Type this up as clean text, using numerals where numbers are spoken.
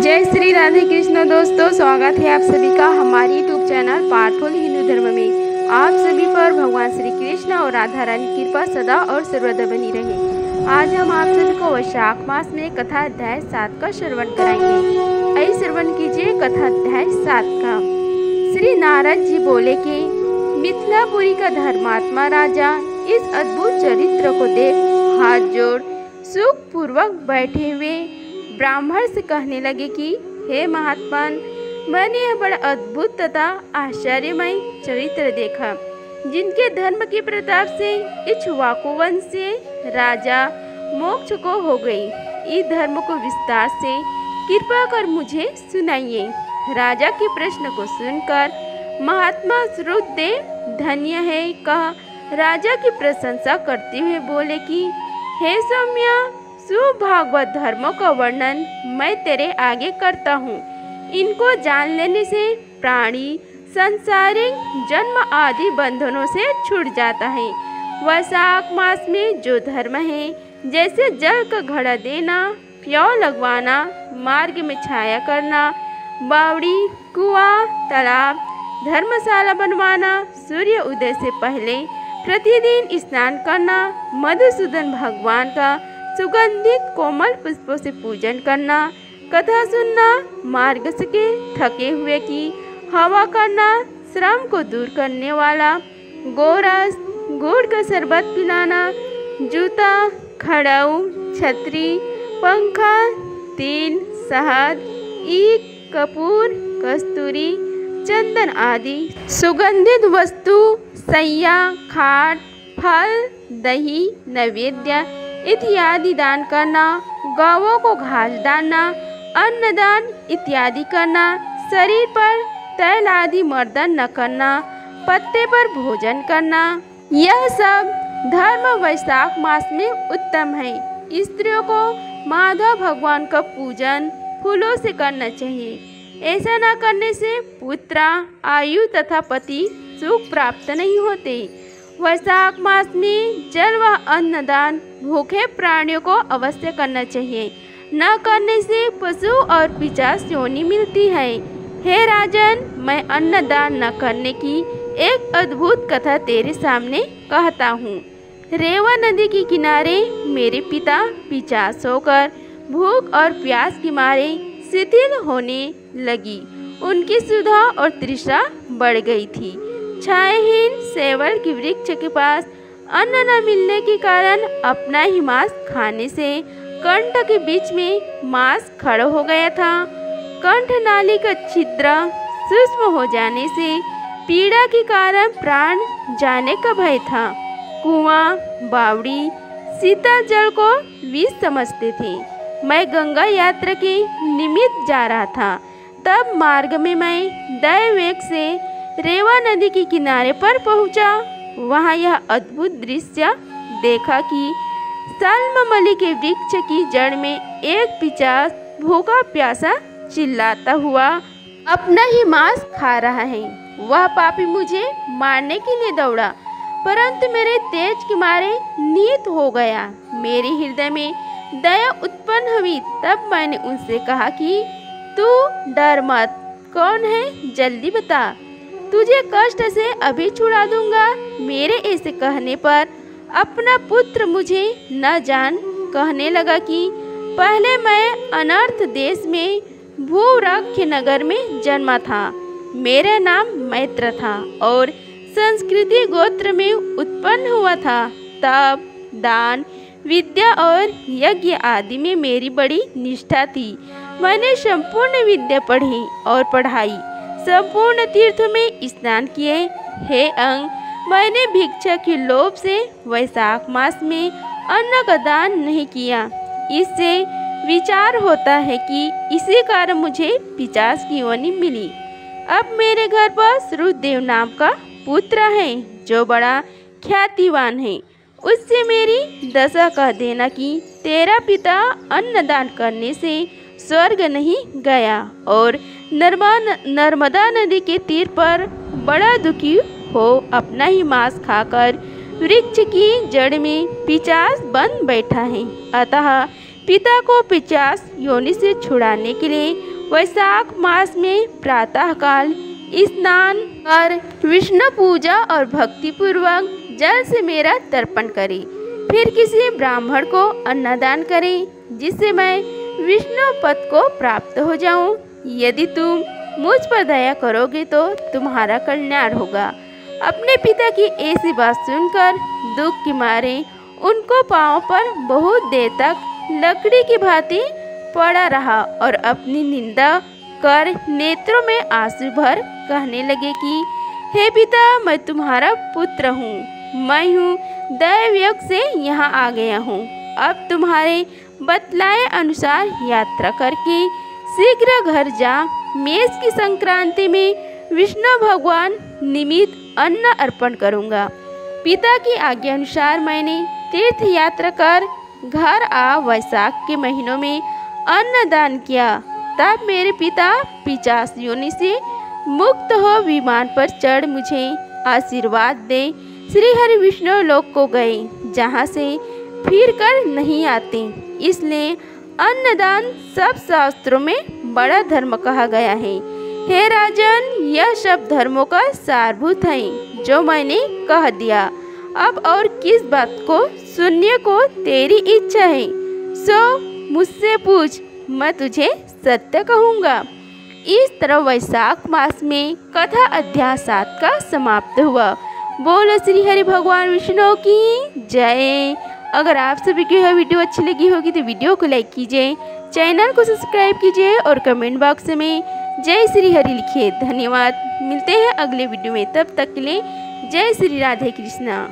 जय श्री राधे कृष्ण दोस्तों, स्वागत है आप सभी का हमारे यूट्यूब चैनल पावरफुल हिंदू धर्म में। आप सभी पर भगवान श्री कृष्ण और राधा रानी की कृपा सदा और सर्वदा बनी रहे। आज हम आप सभी को वैशाख मास में कथा अध्याय 7 का श्रवण कराएंगे। आइए श्रवण कीजिए कथा अध्याय 7 का। श्री नारद जी बोले कि मिथिलापुरी का धर्मात्मा राजा इस अद्भुत चरित्र को देख हाथ जोड़ सुख पूर्वक बैठे हुए ब्राह्मण से कहने लगे कि हे महात्मन, मैंने यह बड़ा अद्भुत तथा आश्चर्यमय चरित्र देखा, जिनके धर्म के प्रताप से इक्ष्वाकु वंश से राजा मोक्ष को हो गई। इस धर्म को विस्तार से कृपा कर मुझे सुनाइए। राजा के प्रश्न को सुनकर महात्मा श्रुतदेव धन्य है कहा राजा की प्रशंसा करते हुए बोले कि हे सौम्य, सुभागवत धर्मों का वर्णन मैं तेरे आगे करता हूँ। इनको जान लेने से प्राणी संसारिक जन्म आदि बंधनों से छूट जाता है। वैशाख मास में जो धर्म है, जैसे जल का घड़ा देना, प्याऊ लगवाना, मार्ग में छाया करना, बावड़ी, कुआं, तालाब, धर्मशाला बनवाना, सूर्य उदय से पहले प्रतिदिन स्नान करना, मधुसूदन भगवान का सुगंधित कोमल पुष्पों से पूजन करना, कथा सुनना, मार्ग के थके हुए की हवा करना, श्रम को दूर करने वाला गोरस, गुड़ का शरबत पिलाना, जूता, खड़ाऊ, छतरी, पंखा, तेल, शहद, ईख, कपूर, कस्तूरी, चंदन आदि सुगंधित वस्तु, सैया, खाट, फल, दही, नैवेद्य इत्यादि दान करना, गौओं को घास डालना, अन्नदान इत्यादि करना, शरीर पर तैल आदि मर्दन न करना, पत्ते पर भोजन करना, यह सब धर्म वैशाख मास में उत्तम है। स्त्रियों को माधव भगवान का पूजन फूलों से करना चाहिए। ऐसा न करने से पुत्र, आयु तथा पति सुख प्राप्त नहीं होते। वैशाख मास में जल व अन्नदान भूखे प्राणियों को अवश्य करना चाहिए। न करने से पशु और पिशाच योनि मिलती है। हे राजन, मैं अन्नदान न करने की एक अद्भुत कथा तेरे सामने कहता हूँ। रेवा नदी के किनारे मेरे पिता पिशाच होकर भूख और प्यास के मारे शिथिल होने लगी। उनकी सुधा और तृष्णा बढ़ गई थी। छायाहीन सेवल के वृक्ष के पास अन्न न मिलने के कारण अपना ही मांस खाने से कंठ के बीच में मांस खड़ा हो गया था। कंठ नाली का छिद्र सूक्ष्म हो जाने से पीड़ा के कारण प्राण जाने का भय था। कुआं, बावड़ी, शीतल जल को विष समझते थे। मैं गंगा यात्रा के निमित्त जा रहा था। तब मार्ग में मैं दैवेग से रेवा नदी के किनारे पर पहुंचा। वहां यह अद्भुत दृश्य देखा कि सालमली के वृक्ष की जड़ में एक पिशाच भूखा प्यासा चिल्लाता हुआ अपना ही मांस खा रहा है। वह पापी मुझे मारने के लिए दौड़ा, परंतु मेरे तेज के मारे नीत हो गया। मेरे हृदय में दया उत्पन्न हुई। तब मैंने उनसे कहा कि तू डर मत, कौन है जल्दी बता, तुझे कष्ट से अभी छुड़ा दूंगा। मेरे ऐसे कहने पर अपना पुत्र मुझे न जान कहने लगा कि पहले मैं अनर्थ देश में भूरक्ष नगर में जन्मा था। मेरा नाम मैत्र था और संस्कृति गोत्र में उत्पन्न हुआ था। तब दान, विद्या और यज्ञ आदि में मेरी बड़ी निष्ठा थी। मैंने संपूर्ण विद्या पढ़ी और पढ़ाई, संपूर्ण तीर्थ में स्नान किए। हे अंग, मैंने भिक्षा के लोभ से वैशाख मास में अन्न का दान नहीं किया। इससे विचार होता है कि इसी कारण मुझे पिशाच की योनि मिली। अब मेरे घर पर श्रुतदेव नाम का पुत्र है, जो बड़ा ख्यातिवान है। उससे मेरी दशा कह देना कि तेरा पिता अन्नदान करने से स्वर्ग नहीं गया और नर्मदा नदी के तीर पर बड़ा दुखी हो अपना ही मांस खाकर वृक्ष की जड़ में पिशाच बन बैठा है। अतः पिता को पिशाच योनि से छुड़ाने के लिए वैशाख मास में प्रातःकाल स्नान कर विष्णु पूजा और भक्ति पूर्वक जल से मेरा तर्पण करें। फिर किसी ब्राह्मण को अन्नदान करें, जिससे मैं विष्णु पद को प्राप्त हो जाऊं। यदि तुम मुझ पर दया करोगे तो तुम्हारा कल्याण होगा। अपने पिता की ऐसी बात सुनकर दुख के मारे उनको पांव पर बहुत देर तक लकड़ी की भांति पड़ा रहा और अपनी निंदा कर नेत्रों में आंसू भर कहने लगे कि हे पिता, मैं तुम्हारा पुत्र हूँ, मैं हूँ दैवयोग से यहाँ आ गया हूँ। अब तुम्हारे बतलाए अनुसार यात्रा करके शीघ्र घर जा। मेष की संक्रांति में विष्णु भगवान निमित्त अन्न अर्पण करूँगा। पिता की आज्ञा अनुसार मैंने तीर्थ यात्रा कर घर आ वैशाख के महीनों में अन्नदान किया। तब मेरे पिता पिशाच योनि से मुक्त हो विमान पर चढ़ मुझे आशीर्वाद दे श्री हरि विष्णु लोक को गए, जहाँ से फिर कर नहीं आते। इसलिए अन्नदान सब शास्त्रों में बड़ा धर्म कहा गया है। हे राजन, यह सब धर्मों का सारभूत है जो मैंने कह दिया। अब और किस बात को सुनने को तेरी इच्छा है, सो मुझसे पूछ, मैं तुझे सत्य कहूँगा। इस तरह वैशाख मास में कथा अध्याय 7 का समाप्त हुआ। बोलो श्री हरि भगवान विष्णु की जय। अगर आप सभी को यह वीडियो अच्छी लगी होगी तो वीडियो को लाइक कीजिए, चैनल को सब्सक्राइब कीजिए और कमेंट बॉक्स में जय श्री हरि लिखिए। धन्यवाद। मिलते हैं अगले वीडियो में, तब तक के लिए जय श्री राधे कृष्णा।